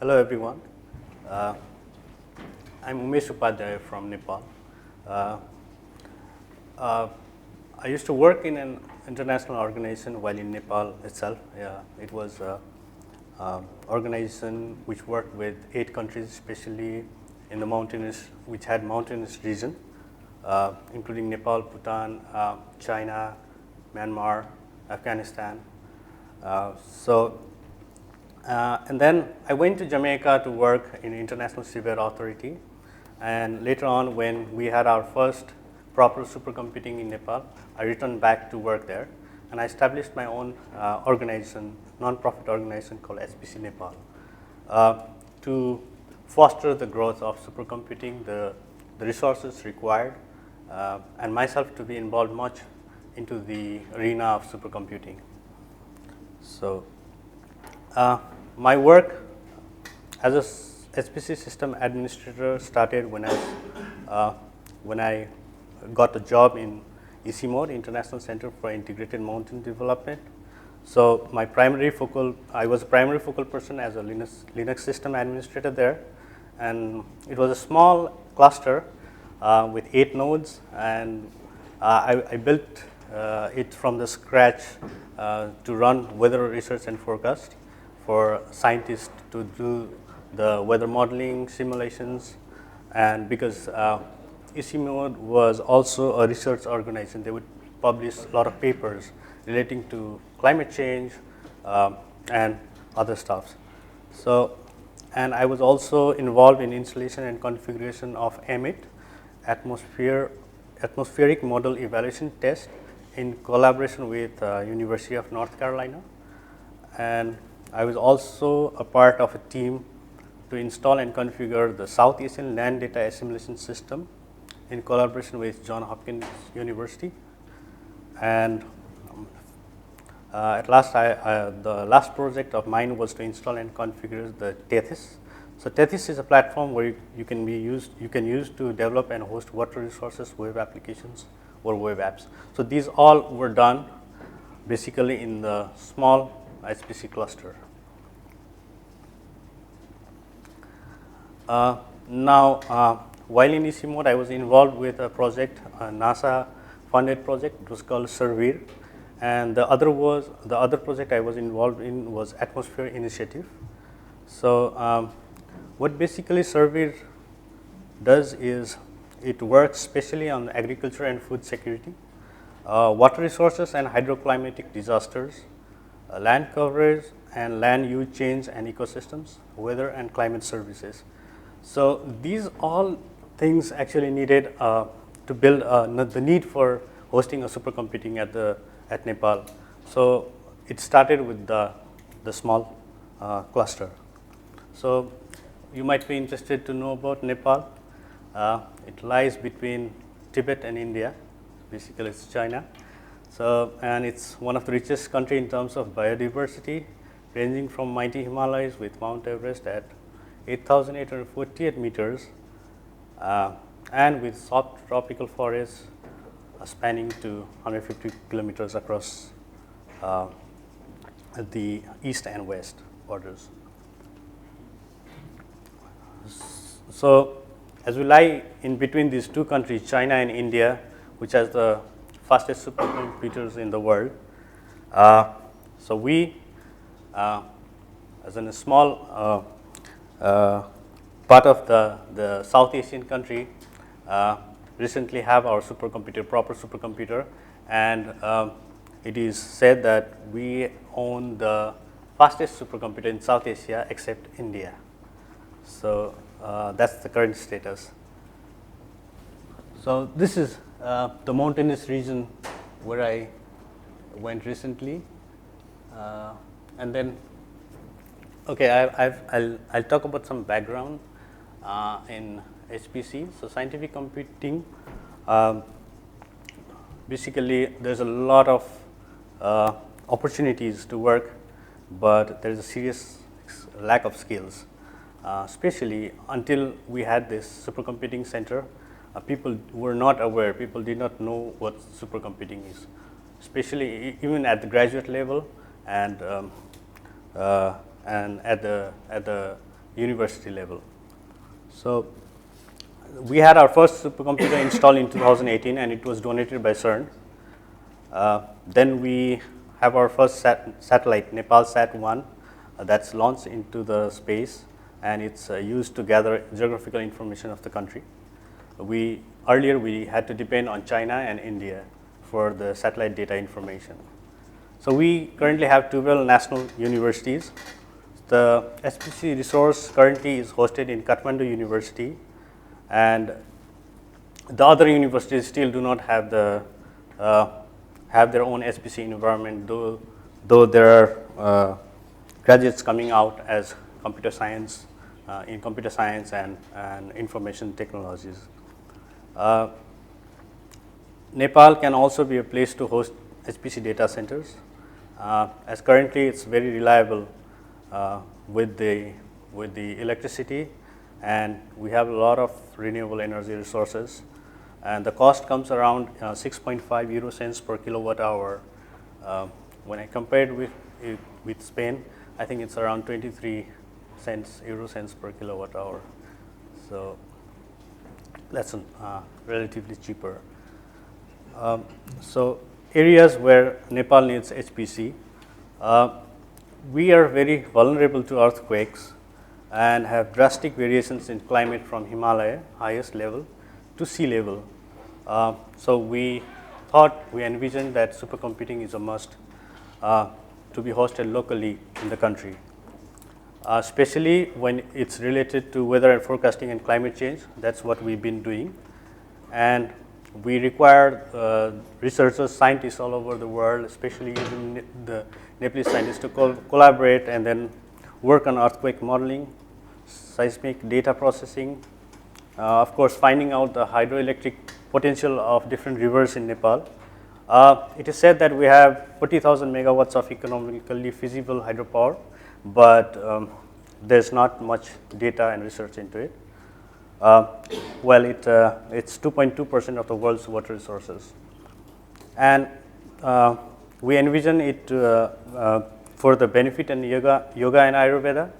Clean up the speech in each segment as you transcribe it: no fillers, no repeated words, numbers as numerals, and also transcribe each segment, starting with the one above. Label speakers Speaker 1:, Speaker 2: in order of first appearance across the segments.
Speaker 1: Hello everyone. Uh, I'm Umesh Upadhyaya from Nepal. Uh, uh, I used to work in an international organization while in Nepal itself. It was an organization which worked with 8 countries, especially in the mountainous, which had mountainous region, including Nepal, Bhutan, China, Myanmar, Afghanistan. And then I went to Jamaica to work in International Seabed Authority. And later on, when we had our first proper supercomputing in Nepal, I returned back to work there. And I established my own organization, non-profit organization called HPCNepal, to foster the growth of supercomputing, the resources required, and myself to be involved much into the arena of supercomputing. So. My work as a HPC system administrator started when I got a job in ICMOD, International Center for Integrated Mountain Development. So I was a primary focal person as a Linux system administrator there, and it was a small cluster with 8 nodes, and I built it from the scratch to run weather research and forecast for scientists to do the weather modeling simulations. And because ICMOD was also a research organization, they would publish a lot of papers relating to climate change and other stuff. So, and I was also involved in installation and configuration of AMIT, atmospheric model evaluation test, in collaboration with University of North Carolina. And I was also a part of a team to install and configure the South Asian land data assimilation system in collaboration with Johns Hopkins University. And at last, the last project of mine was to install and configure the Tethys. So Tethys is a platform where you can use to develop and host water resources, web applications, or web apps. So these all were done basically in the small HPC cluster. While in ICMOD, I was involved with a project, a NASA-funded project. It was called Survey, and the other project I was involved in was Atmosphere Initiative. So, what basically Survey does is it works especially on agriculture and food security, water resources and hydroclimatic disasters, land coverage and land use change and ecosystems, weather and climate services. So these all things actually needed to build the need for hosting a supercomputing at Nepal. So it started with the small cluster. So you might be interested to know about Nepal. It lies between Tibet and India. Basically, it's China. So, and it's one of the richest country in terms of biodiversity, ranging from mighty Himalayas with Mount Everest at 8,848 meters, and with soft tropical forests spanning to 150 kilometers across the east and west borders. So, as we lie in between these two countries, China and India, which has the fastest supercomputers in the world, so we, as in a small part of the South Asian country, recently have our proper supercomputer, and it is said that we own the fastest supercomputer in South Asia except India. So that's the current status. So this is the mountainous region where I went recently, and then I'll talk about some background in HPC. So scientific computing, basically there's a lot of opportunities to work, but there's a serious lack of skills, especially until we had this supercomputing center. People were not aware, people did not know what supercomputing is, especially even at the graduate level and at the university level. So we had our first supercomputer installed in 2018, and it was donated by CERN. Then we have our first satellite, Nepal Sat-1, that's launched into the space, and it's used to gather geographical information of the country. Earlier we had to depend on China and India for the satellite data information. So we currently have 12 national universities. The HPC resource currently is hosted in Kathmandu University, and the other universities still do not have have their own HPC environment, though there are graduates coming out as computer science in computer science and information technologies. Nepal can also be a place to host HPC data centers, as currently it's very reliable with the electricity, and we have a lot of renewable energy resources, and the cost comes around 6.5 euro cents per kilowatt hour. When I compared with Spain, I think it's around 23 euro cents per kilowatt hour. So that's relatively cheaper. So areas where Nepal needs HPC, we are very vulnerable to earthquakes and have drastic variations in climate from Himalaya, highest level, to sea level. So we envisioned that supercomputing is a must to be hosted locally in the country, especially when it's related to weather and forecasting and climate change. That's what we've been doing. And we require researchers, scientists all over the world, especially even the Nepalese scientists, to collaborate and then work on earthquake modeling, seismic data processing, of course finding out the hydroelectric potential of different rivers in Nepal. It is said that we have 40,000 megawatts of economically feasible hydropower, but there's not much data and research into it. It's 2.2% of the world's water resources, and we envision it for the benefit in yoga and Ayurveda.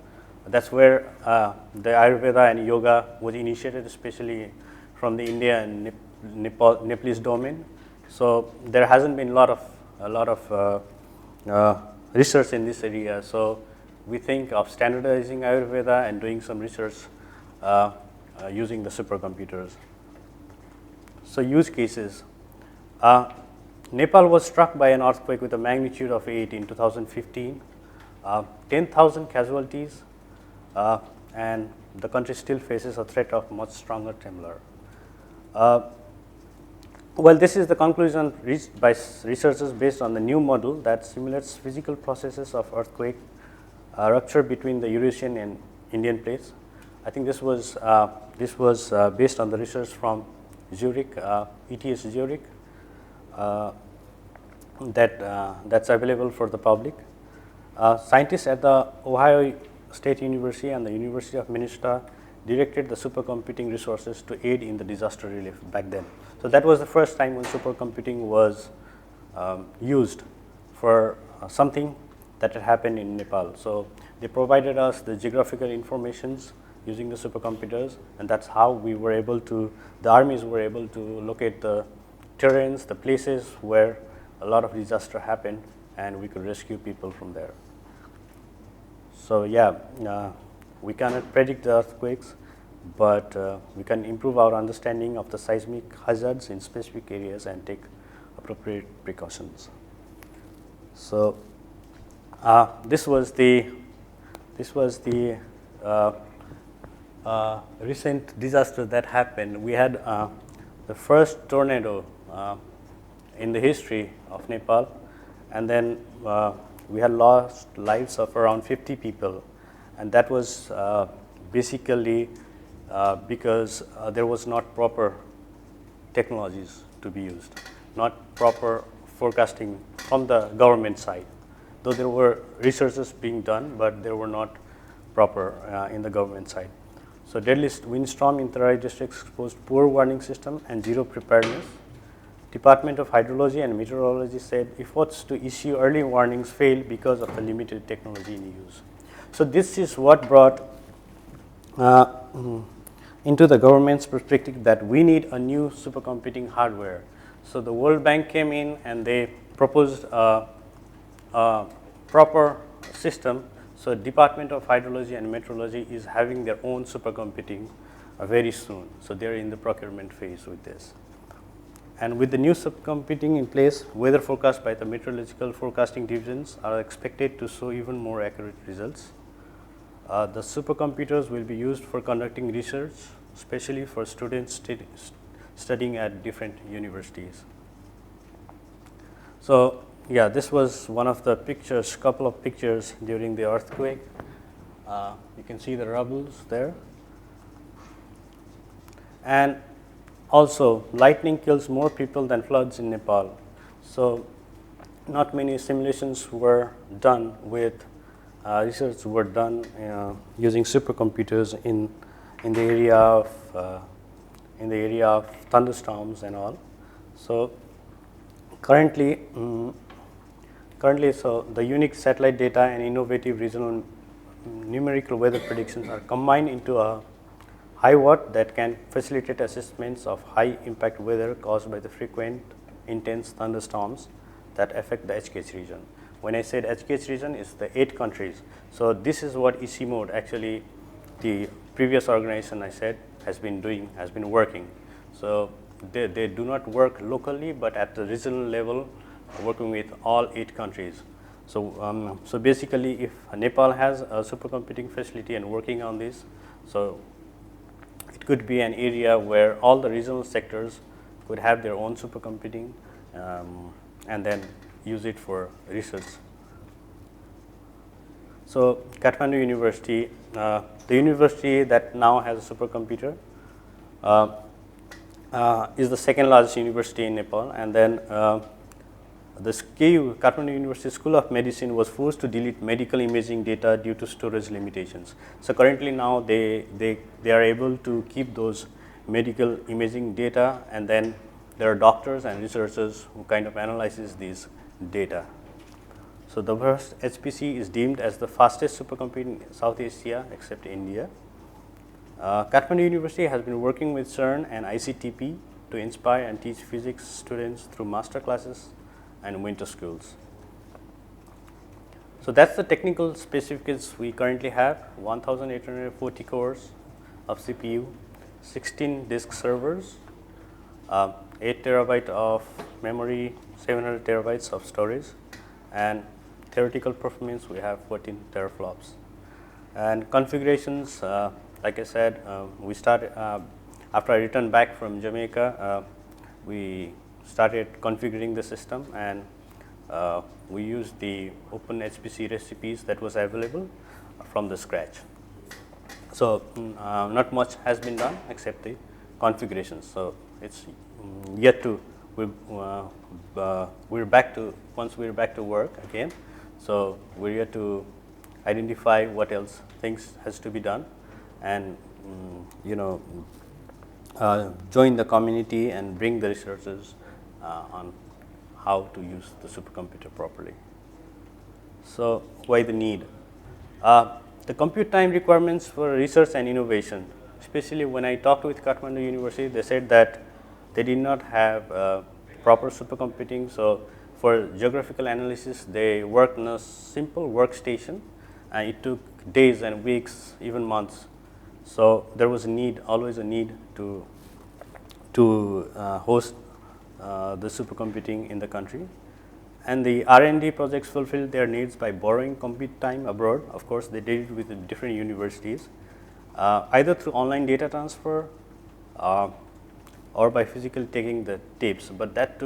Speaker 1: That's where the Ayurveda and yoga was initiated, especially from the India and Nepalese domain. So there hasn't been a lot of research in this area. So we think of standardizing Ayurveda and doing some research using the supercomputers. So use cases. Nepal was struck by an earthquake with a magnitude of 8 in 2015, 10,000 casualties, and the country still faces a threat of much stronger tremor. Well, this is the conclusion reached by researchers based on the new model that simulates physical processes of earthquake rupture between the Eurasian and Indian plates. I think this was based on the research from Zurich, ETH Zurich, that's available for the public. Scientists at the Ohio State University and the University of Minnesota directed the supercomputing resources to aid in the disaster relief back then. So that was the first time when supercomputing was used for something that had happened in Nepal. So they provided us the geographical informations using the supercomputers, and that's how the armies were able to locate the terrains, the places where a lot of disaster happened, and we could rescue people from there. So we cannot predict the earthquakes, but we can improve our understanding of the seismic hazards in specific areas and take appropriate precautions. So this was the recent disaster that happened. We had the first tornado in the history of Nepal, and then we had lost lives of around 50 people, and that was basically because there was not proper technologies to be used, not proper forecasting from the government side. Though there were researches being done, but they were not proper in the government side. So deadly windstorm in Terai district exposed poor warning system and zero preparedness. Department of Hydrology and Meteorology said efforts to issue early warnings failed because of the limited technology in use. So this is what brought uh, mm, into the government's perspective that we need a new supercomputing hardware. So the World Bank came in and they proposed a proper system. So Department of Hydrology and Meteorology is having their own supercomputing very soon. So they're in the procurement phase with this. And with the new supercomputing in place, weather forecast by the meteorological forecasting divisions are expected to show even more accurate results. The supercomputers will be used for conducting research, especially for students studying at different universities. So, yeah, this was one of the pictures, couple of pictures during the earthquake. You can see the rubbles there. And also, lightning kills more people than floods in Nepal. So, not many simulations were done with research were done using supercomputers in the area of thunderstorms and all. So currently, so the unique satellite data and innovative regional numerical weather predictions are combined into a high watt that can facilitate assessments of high impact weather caused by the frequent intense thunderstorms that affect the HKH region. When I said HKH region, it's the 8 countries. So this is what EC mode actually, the previous organization I said has been doing, has been working. So they do not work locally, but at the regional level, working with all 8 countries. So so basically, if Nepal has a supercomputing facility and working on this, so it could be an area where all the regional sectors could have their own supercomputing and then use it for research. So Kathmandu University, the university that now has a supercomputer, is the second largest university in Nepal, and then the SKU, Kathmandu University School of Medicine, was forced to delete medical imaging data due to storage limitations. So currently now they are able to keep those medical imaging data, and then there are doctors and researchers who kind of analyzes these data. So the first HPC is deemed as the fastest supercomputer in South Asia except India. Kathmandu University has been working with CERN and ICTP to inspire and teach physics students through master classes and winter schools. So that's the technical specifications we currently have: 1,840 cores of CPU, 16 disk servers, 8 terabyte of memory, 700 terabytes of storage, and theoretical performance we have 14 teraflops. And configurations, like I said, we started after I returned back from Jamaica. We started configuring the system, and we used the open HPC recipes that was available from the scratch. So not much has been done except the configurations. So it's yet to we're back to once we're back to work again. So we're yet to identify what else things has to be done, and join the community and bring the researchers on how to use the supercomputer properly. So why the need? The compute time requirements for research and innovation, especially when I talked with Kathmandu University, they said that they did not have proper supercomputing. So for geographical analysis, they worked on a simple workstation, and it took days and weeks, even months. So there was a need, always a need to host the supercomputing in the country. And the R&D projects fulfilled their needs by borrowing compute time abroad. Of course, they did it with the different universities, either through online data transfer or by physically taking the tapes. But that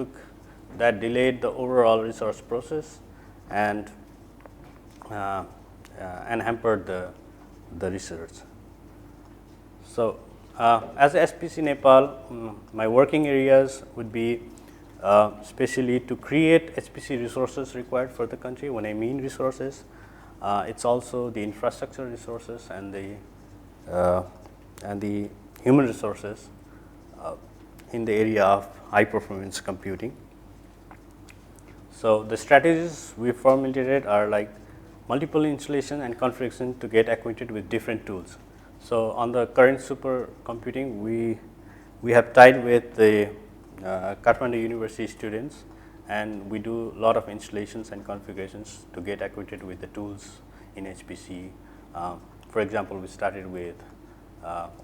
Speaker 1: delayed the overall resource process and hampered the research. So as HPCNepal, my working areas would be especially to create HPC resources required for the country. When I mean resources, it's also the infrastructure resources and the human resources in the area of high performance computing. So the strategies we formulated are like multiple installation and configuration to get acquainted with different tools. So on the current supercomputing, we have tied with the Kathmandu University students, and we do a lot of installations and configurations to get acquainted with the tools in HPC. For example, we started with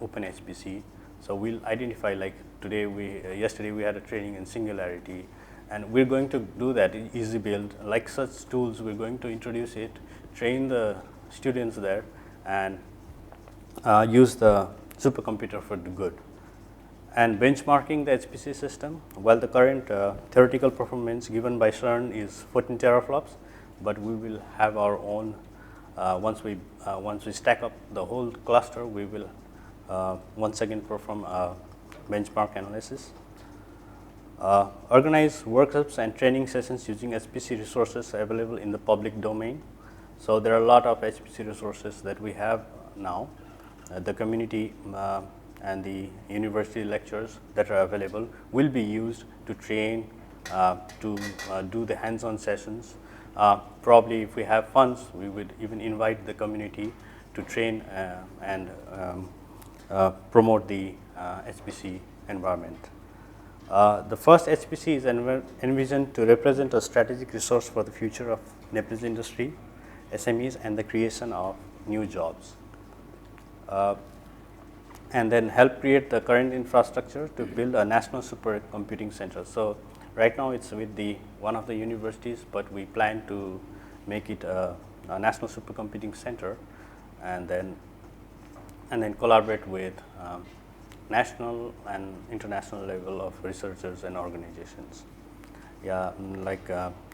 Speaker 1: Open HPC. So we'll identify, like today, yesterday we had a training in Singularity, and we're going to do that in easy build. Like such tools, we're going to introduce it, train the students there, and use the supercomputer for the good. And benchmarking the HPC system, while the current theoretical performance given by CERN is 14 teraflops, but we will have our own, once we stack up the whole cluster, we will once again perform a benchmark analysis. Organize workshops and training sessions using HPC resources available in the public domain. So there are a lot of HPC resources that we have now. The community and the university lectures that are available will be used to train, to do the hands-on sessions. Probably if we have funds, we would even invite the community to train and promote the HPC environment. The first HPC is envisioned to represent a strategic resource for the future of Nepalese industry, SMEs, and the creation of new jobs. And then help create the current infrastructure to build a national supercomputing center. So right now it's with one of the universities, but we plan to make it a national supercomputing center, and then collaborate with national and international level of researchers and organizations. Yeah, like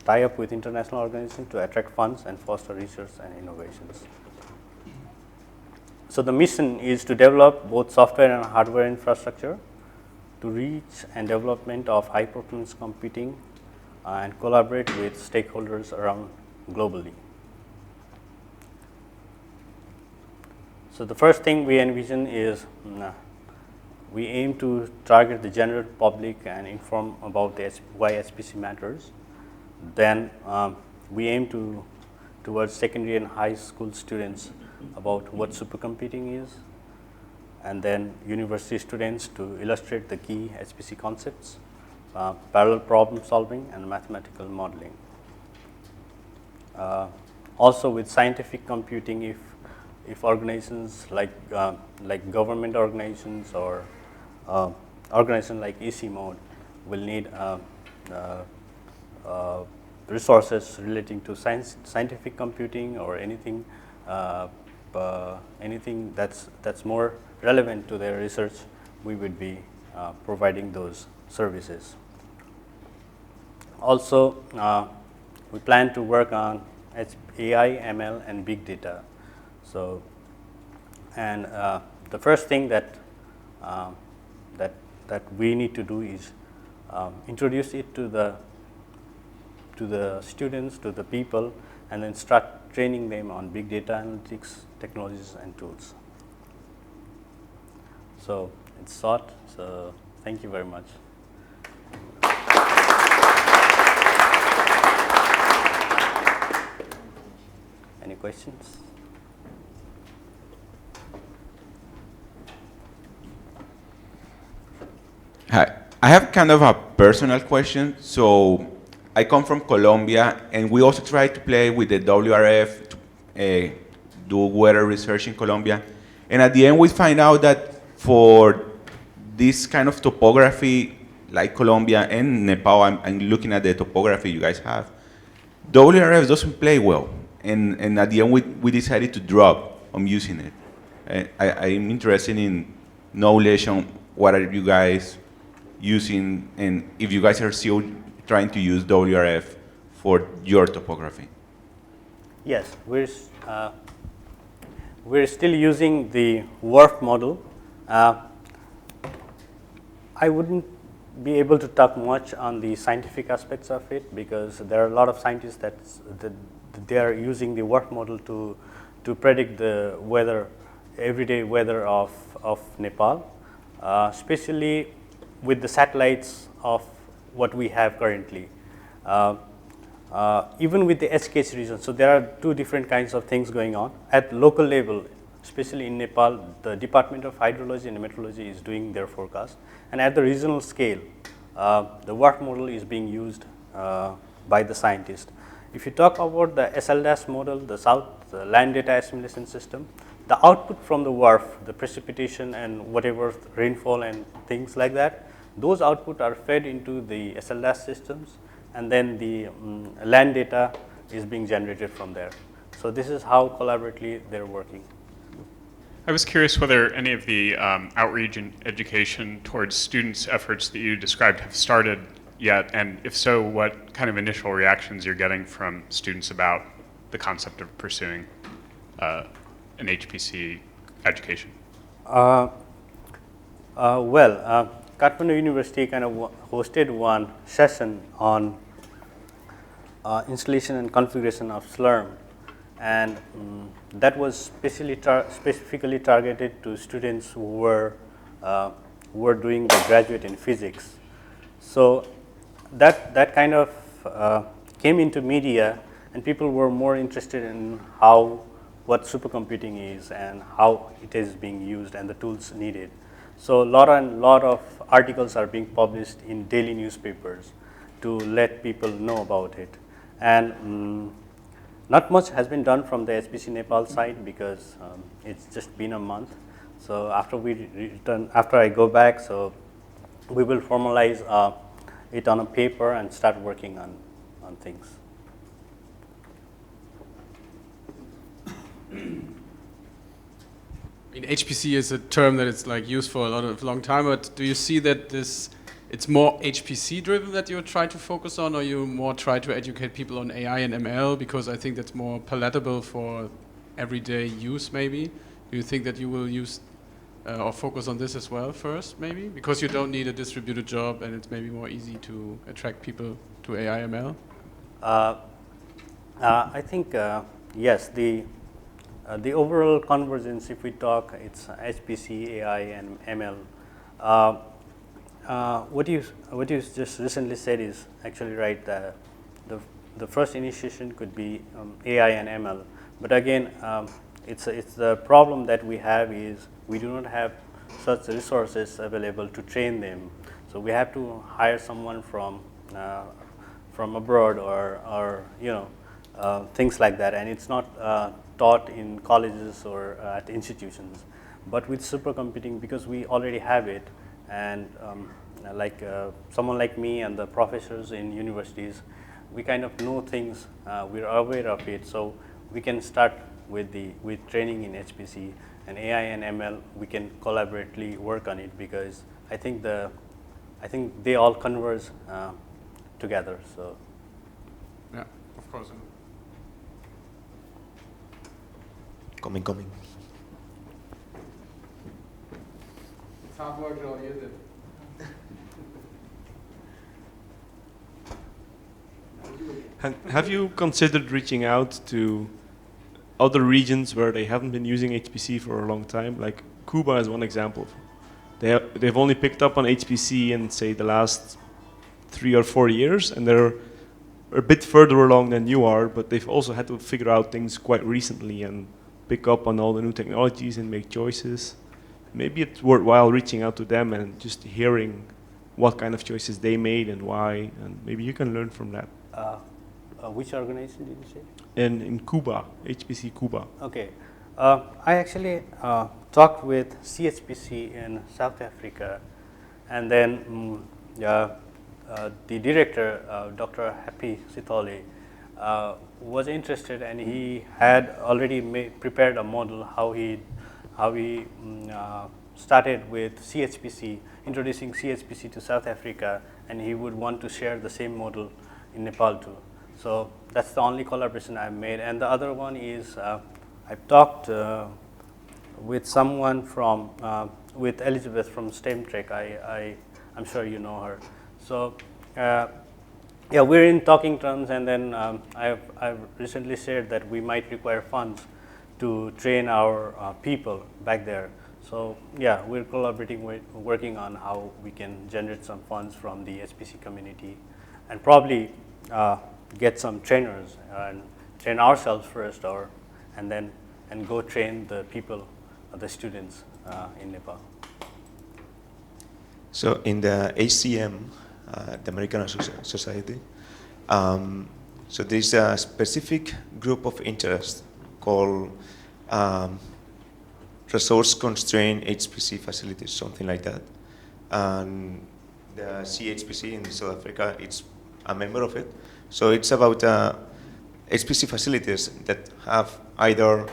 Speaker 1: tie up with international organizations to attract funds and foster research and innovations. So the mission is to develop both software and hardware infrastructure to reach and development of high performance computing and collaborate with stakeholders around globally. So the first thing we envision is we aim to target the general public and inform about why HPC matters. Then we aim towards secondary and high school students about what supercomputing is, and then university students to illustrate the key HPC concepts, parallel problem solving, and mathematical modeling. Also with scientific computing, if organizations like government organizations or organizations like EC Mode will need resources relating to scientific computing or anything that's more relevant to their research, we would be providing those services. Also, we plan to work on AI, ML, and big data. So, and the first thing that we need to do is introduce it to the students, to the people, and then start training them on big data analytics technologies and tools. So it's short. So thank you very much. Any questions?
Speaker 2: Hi, I have kind of a personal question. So I come from Colombia, and we also try to play with the WRF to do weather research in Colombia. And at the end, we find out that for this kind of topography, like Colombia and Nepal, I'm looking at the topography you guys have, WRF doesn't play well. And at the end, we decided to drop on using it. I'm interested in knowledge on what are you guys using, and if you guys are still trying to use WRF for your topography.
Speaker 1: Yes, we're still using the WRF model. I wouldn't be able to talk much on the scientific aspects of it, because there are a lot of scientists that they are using the WRF model to predict the weather, everyday weather of Nepal, especially with the satellites of what we have currently. Even with the HKH region, so there are two different kinds of things going on. At local level, especially in Nepal, the Department of Hydrology and Meteorology is doing their forecast. And at the regional scale, the WRF model is being used by the scientists. If you talk about the SLDAS model, the land data assimilation system, the output from the WRF, the precipitation and whatever rainfall and things like that, those output are fed into the SLDAS systems, and then the land data is being generated from there. So this is how collaboratively they're working.
Speaker 3: I was curious whether any of the outreach and education towards students' efforts that you described have started yet, and if so, what kind of initial reactions you're getting from students about the concept of pursuing an HPC education?
Speaker 1: Kathmandu University kind of hosted one session on installation and configuration of Slurm, and that was specifically targeted to students who were doing the graduate in physics. So that kind of came into media, and people were more interested in what supercomputing is and how it is being used and the tools needed. So a lot of articles are being published in daily newspapers to let people know about it. And not much has been done from the HPCNepal side because it's just been a month. So after we return, after I go back, so we will formalize it on a paper and start working on things.
Speaker 4: I mean, HPC is a term that is like used for a long time, but do you see that it's more HPC driven that you try to focus on, or you more try to educate people on AI and ML, because I think that's more palatable for everyday use maybe? Do you think that you will use or focus on this as well first maybe? Because you don't need a distributed job and it's maybe more easy to attract people to AI ML?
Speaker 1: I think yes, the overall convergence, if we talk, it's HPC, AI, and ML. What you just recently said is actually right. The first initiation could be AI and ML, but again, it's the problem that we have is we do not have such resources available to train them. So we have to hire someone from abroad or things like that, and it's not taught in colleges or at institutions. But with supercomputing, because we already have it, and someone like me and the professors in universities, we kind of know things, we're aware of it, so we can start with training in HPC, and AI and ML, we can collaboratively work on it, because I think they all converge together. So
Speaker 4: yeah, of course.
Speaker 5: Coming.
Speaker 4: It's hard work, is it?
Speaker 5: Have you considered reaching out to other regions where they haven't been using HPC for a long time? Like Cuba is one example. They've only picked up on HPC in, say, the last 3 or 4 years, and they're a bit further along than you are, but they've also had to figure out things quite recently and pick up on all the new technologies and make choices. Maybe it's worthwhile reaching out to them and just hearing what kind of choices they made and why, and maybe you can learn from that.
Speaker 1: Which organization did you say?
Speaker 5: In Cuba, HPC Cuba.
Speaker 1: Okay. I actually talked with CHPC in South Africa, and then the director, Dr. Happy Sithole, was interested, and he had already prepared a model how he started with CHPC, introducing CHPC to South Africa, and he would want to share the same model in Nepal too. So that's the only collaboration I've made. And the other one is I've talked with someone with Elizabeth from STEM Trek. I'm sure you know her. So yeah, we're in talking terms, and then I've recently shared that we might require funds to train our people back there. So yeah, we're collaborating working on how we can generate some funds from the HPC community, and probably get some trainers and train ourselves first, and then and go train the people, the students in Nepal.
Speaker 6: So in the HCM, the American Society, so there's a specific group of interest called resource-constrained HPC facilities, something like that. And the CHPC in South Africa, it's a member of it. So it's about HPC facilities that have either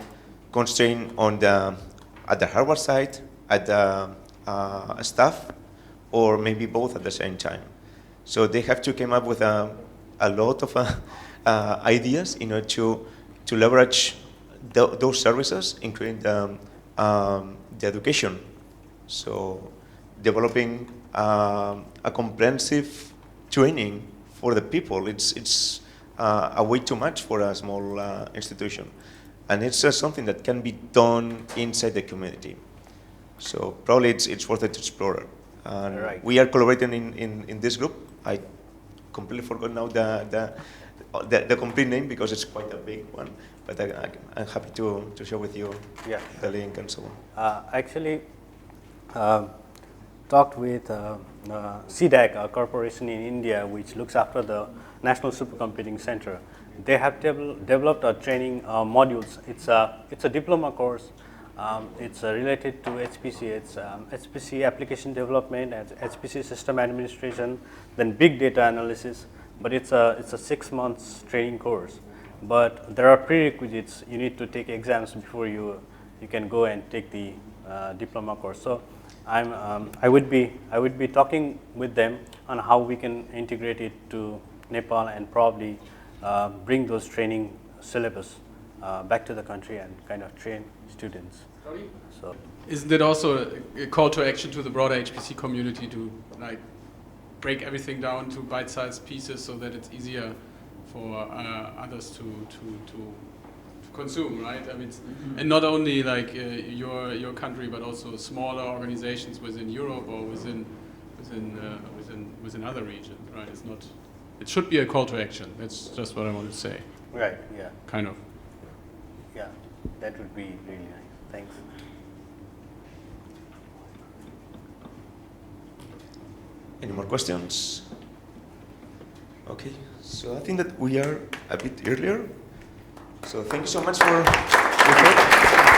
Speaker 6: constraint on at the hardware side, at the staff, or maybe both at the same time. So they have to come up with a lot of ideas in order to leverage those services, including the education. So developing a comprehensive training for the people, it's a way too much for a small institution. And it's something that can be done inside the community. So probably it's worth it to explore. And
Speaker 1: Right.
Speaker 6: we are collaborating in this group. I completely forgot now the complete name because it's quite a big one. But I'm happy to share with you the link and so on.
Speaker 1: Actually, talked with CDAC, a corporation in India which looks after the National Supercomputing Center. They have developed a training modules. It's a diploma course. It's related to HPC. It's HPC application development, and HPC system administration, then big data analysis. But it's a 6 months training course. But there are prerequisites. You need to take exams before you can go and take the diploma course. So I would be talking with them on how we can integrate it to Nepal and probably bring those training syllabus back to the country and kind of train students. So,
Speaker 4: isn't it also a call to action to the broader HPC community to like break everything down to bite-sized pieces so that it's easier for others to consume, right? I mean, and not only like your country, but also smaller organizations within Europe or within other regions, right? It's not. It should be a call to action. That's just what I want to say.
Speaker 1: right, yeah,
Speaker 4: Kind of.
Speaker 1: yeah, that would be really nice. Thanks.
Speaker 6: Any more questions? Okay, so I think that we are a bit earlier. So thank you so much for your help.